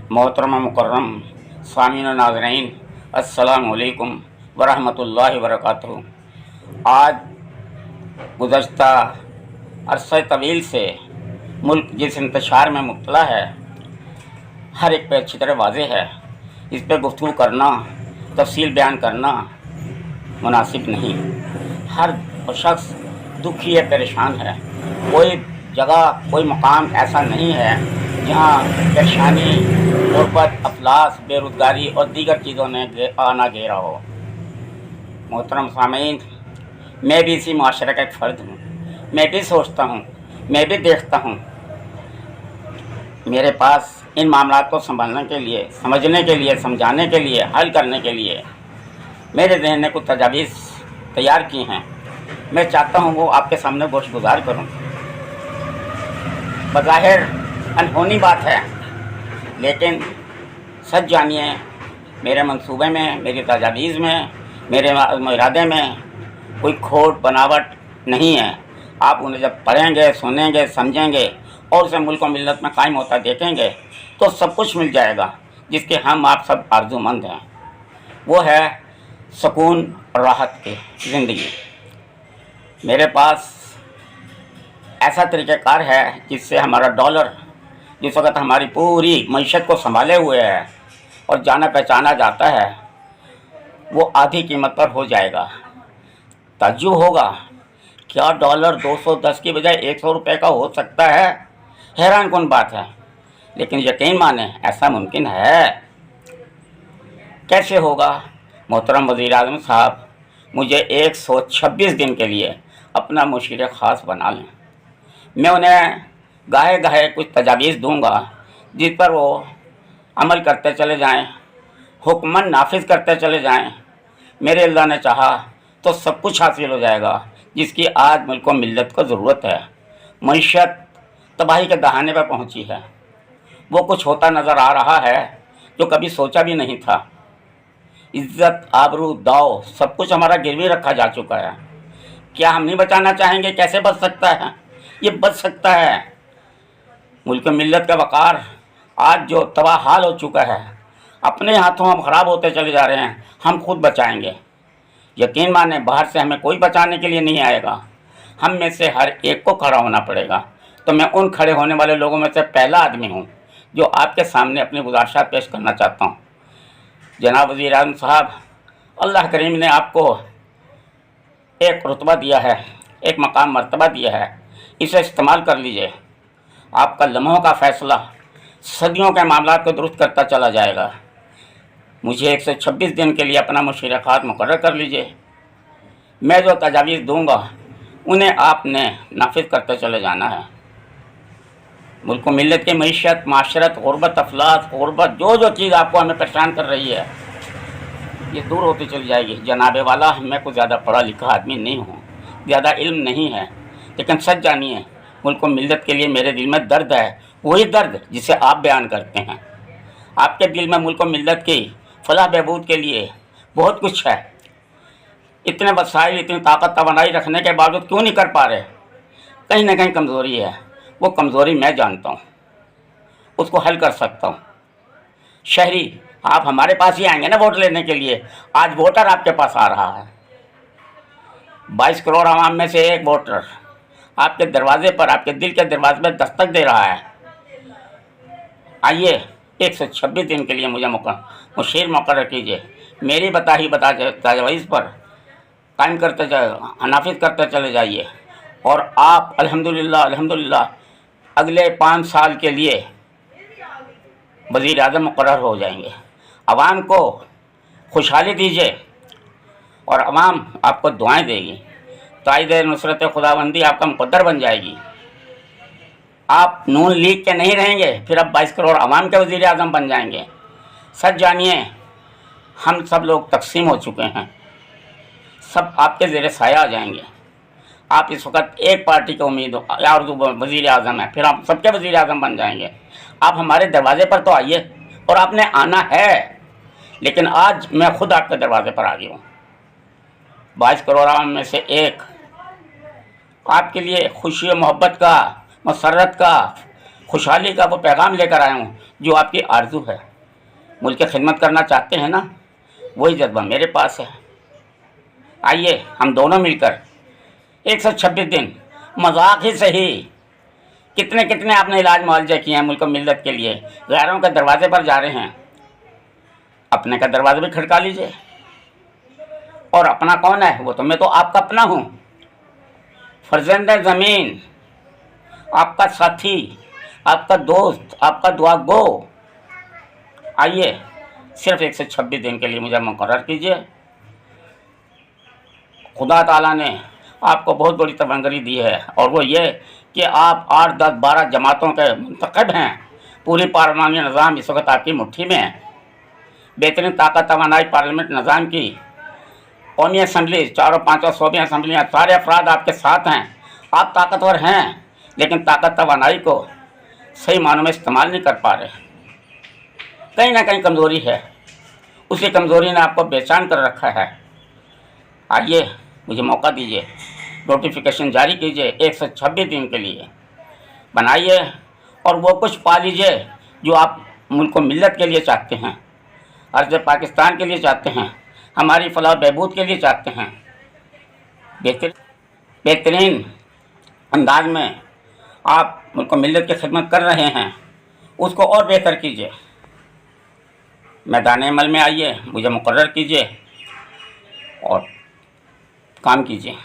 मोहतरमा मुकर्रम सामीन नाज़रीन, अस्सलामु अलैकुम वरहमतुल्लाहि वबरकातुहू। आज गुज़श्ता अरसे तवील से मुल्क जिस इंतशार में मुब्तला है, हर एक पे अच्छी तरह वाज़ेह है। इस पर गुफ्तगू करना, तफसील बयान करना मुनासिब नहीं। हर शख्स दुखी है, परेशान है। कोई जगह, कोई मकाम ऐसा नहीं है जहाँ परेशानी, गुर्बत, अफलास, बेरोज़गारी और दीगर चीज़ों ने आना घेरा हो। मोहतरम सामीन, मैं भी इसी माशरे का एक फ़र्द हूँ। मैं भी सोचता हूँ, मैं भी देखता हूँ। मेरे पास इन मामलात को संभालने के लिए, समझने के लिए, समझाने के लिए, हल करने के लिए मेरे ज़हन ने कुछ तजावीज़ तैयार की हैं। मैं चाहता हूँ वो आपके सामने गोशगुजार करूँ। बज़ाहिर अनहोनी बात है, लेकिन सच जानिए, मेरे मंसूबे में, मेरी तजावीज़ में, मेरे इरादे में कोई खोट बनावट नहीं है। आप उन्हें जब पढ़ेंगे, सुनेंगे, समझेंगे और उसे मुल्क और मिल्लत में कायम होता देखेंगे तो सब कुछ मिल जाएगा जिसके हम आप सब आरज़ूमंद हैं। वो है सुकून और राहत की ज़िंदगी। मेरे पास ऐसा तरीक़ाकार है जिससे हमारा डॉलर, जिस वक्त हमारी पूरी मईशत को संभाले हुए है और जाना पहचाना जाता है, वो आधी कीमत पर हो जाएगा। ताज्जुब होगा, क्या डॉलर 210 की बजाय 100 रुपये का हो सकता है? हैरान कौन बात है, लेकिन यकीन माने ऐसा मुमकिन है। कैसे होगा? मोहतरम वज़ीर-ए-आज़म साहब मुझे 126 दिन के लिए अपना मुशीर ख़ास बना लें। मैं उन्हें गाहे गाहे कुछ तजावीज़ दूंगा जिस पर वो अमल करते चले जाएं, हुक्मन नाफिज करते चले जाएं। मेरे अल्लाह ने चाहा तो सब कुछ हासिल हो जाएगा जिसकी आज मुल्क और मिल्लत को ज़रूरत है। मईशत तबाही के दहाने पर पहुंची है। वो कुछ होता नज़र आ रहा है जो कभी सोचा भी नहीं था। इज़्ज़त, आबरू, दाव सब कुछ हमारा गिरवी रखा जा चुका है। क्या हम नहीं बचाना चाहेंगे? कैसे बच सकता है? ये बच सकता है। मुल्क मिल्लत का वक़ार आज जो तबाह हाल हो चुका है, अपने हाथों हम ख़राब होते चले जा रहे हैं। हम खुद बचाएंगे। यकीन माने, बाहर से हमें कोई बचाने के लिए नहीं आएगा। हम में से हर एक को खड़ा होना पड़ेगा। तो मैं उन खड़े होने वाले लोगों में से पहला आदमी हूँ जो आपके सामने अपनी गुज़ारिशात पेश करना चाहता हूँ। जनाब वज़ीर-ए-आज़म साहब, अल्लाह करीम ने आपको एक रुतबा दिया है, एक मकाम मर्तबा दिया है। इसे इस्तेमाल कर लीजिए। आपका लम्हों का फ़ैसला सदियों के मामलात को दुरुस्त करता चला जाएगा। मुझे 126 दिन के लिए अपना मुशीर ख़ास मुकर्रर कर लीजिए। मैं जो तजावीज़ दूंगा उन्हें आपने नाफिज करते चले जाना है। मुल्क मिल्लत की मईशत, माशरत, गुर्बत, अफलास, गुर्बत, जो चीज़ आपको हमें परेशान कर रही है, ये दूर होती चली जाएगी। जनाबे वाला, मैं कोई ज़्यादा पढ़ा लिखा आदमी नहीं हूँ, ज़्यादा इल्म नहीं है, लेकिन सच जानिए, मुल्क मिल्लत के लिए मेरे दिल में दर्द है। वही दर्द जिसे आप बयान करते हैं। आपके दिल में मुल्क मिल्लत की फलाह बहबूद के लिए बहुत कुछ है। इतने वसाइल, इतनी ताकत तवानाई रखने के बावजूद क्यों नहीं कर पा रहे? कहीं ना कहीं कमज़ोरी है। वो कमज़ोरी मैं जानता हूँ, उसको हल कर सकता हूँ। शहरी, आप हमारे पास ही आएंगे ना वोट लेने के लिए। आज वोटर आपके पास आ रहा है। 22 करोड़ आवाम में से एक वोटर आपके दरवाजे पर, आपके दिल के दरवाजे पर दस्तक दे रहा है। आइए, 126 दिन के लिए मुझे मुशीर मुकर्रर कीजिए। मेरी तजावीज़ पर कायम करते नाफिज करते चले जाइए और आप अल्हम्दुलिल्लाह अगले 5 साल के लिए वज़ीर-ए-आज़म मुकर्रर हो जाएंगे। आवाम को खुशहाली दीजिए और आवाम आपको दुआएं देगी। ताइद नुसरत खुदाबंदी आपका मुक़द्दर बन जाएगी। आप नून लीग के नहीं रहेंगे, फिर अब 22 करोड़ आवाम के वज़ीर-ए-आज़म बन जाएंगे। सच जानिए, हम सब लोग तकसीम हो चुके हैं। सब आपके ज़ेरे साया आ जाएंगे। आप इस वक्त एक पार्टी के उम्मीद और वज़ीर-ए-आज़म है, फिर आप सबके वज़ीर-ए-आज़म बन जाएंगे। आप हमारे दरवाज़े पर तो आइए, और आपने आना है। लेकिन आज मैं खुद आपके दरवाज़े पर आ गया हूँ। 22 करोड़ आवाम में से एक आपके लिए खुशी और मोहब्बत का, मसरत का, खुशहाली का वो पैगाम लेकर आया हूँ जो आपकी आरज़ू है। मुल्क की खिदमत करना चाहते हैं ना, वही जज्बा मेरे पास है। आइए हम दोनों मिलकर 126 दिन, मजाक ही सही, कितने कितने आपने इलाज मुआवजे किए हैं मुल्क मिल्लत के लिए। गैरों के दरवाजे पर जा रहे हैं, अपने का दरवाज़ा भी खड़का लीजिए। और अपना कौन है? वो तो मैं तो आपका अपना हूँ, फर्जंद ज़मीन, आपका साथी, आपका दोस्त, आपका दुआ गो। आइए सिर्फ 126 दिन के लिए मुझे मुकर्रर कीजिए। खुदा ताला ने आपको बहुत बड़ी तमंगरी दी है, और वो ये कि आप 8, 10, 12 जमातों के मुंतखब हैं। पूरी पार्लिमानी निज़ाम इस वक्त आपकी मुट्ठी में है। बेहतरीन ताकत तवानाई पार्लियामेंट निज़ाम की कौमी असम्बली, 4 और 5 और सूबाई असम्बलियाँ, सारे अफराद आपके साथ हैं। आप ताकतवर हैं, लेकिन ताकत तवानाई को सही मानों में इस्तेमाल नहीं कर पा रहे। कहीं ना कहीं कमज़ोरी है, उसी कमज़ोरी ने आपको बेचैन कर रखा है। आइए मुझे मौका दीजिए, नोटिफिकेशन जारी कीजिए 126 दिन के लिए बनाइए, और वो कुछ पा लीजिए जो आप मुल्क मिल्लत के लिए चाहते हैं, अर्ज़ पाकिस्तान के लिए चाहते हैं, हमारी फलाह बहबूद के लिए चाहते हैं। बेहतरीन अंदाज में आप मुल्क मिल्लत की खिदमत कर रहे हैं, उसको और बेहतर कीजिए। मैदान अमल में आइए, मुझे मुकर्रर कीजिए और काम कीजिए।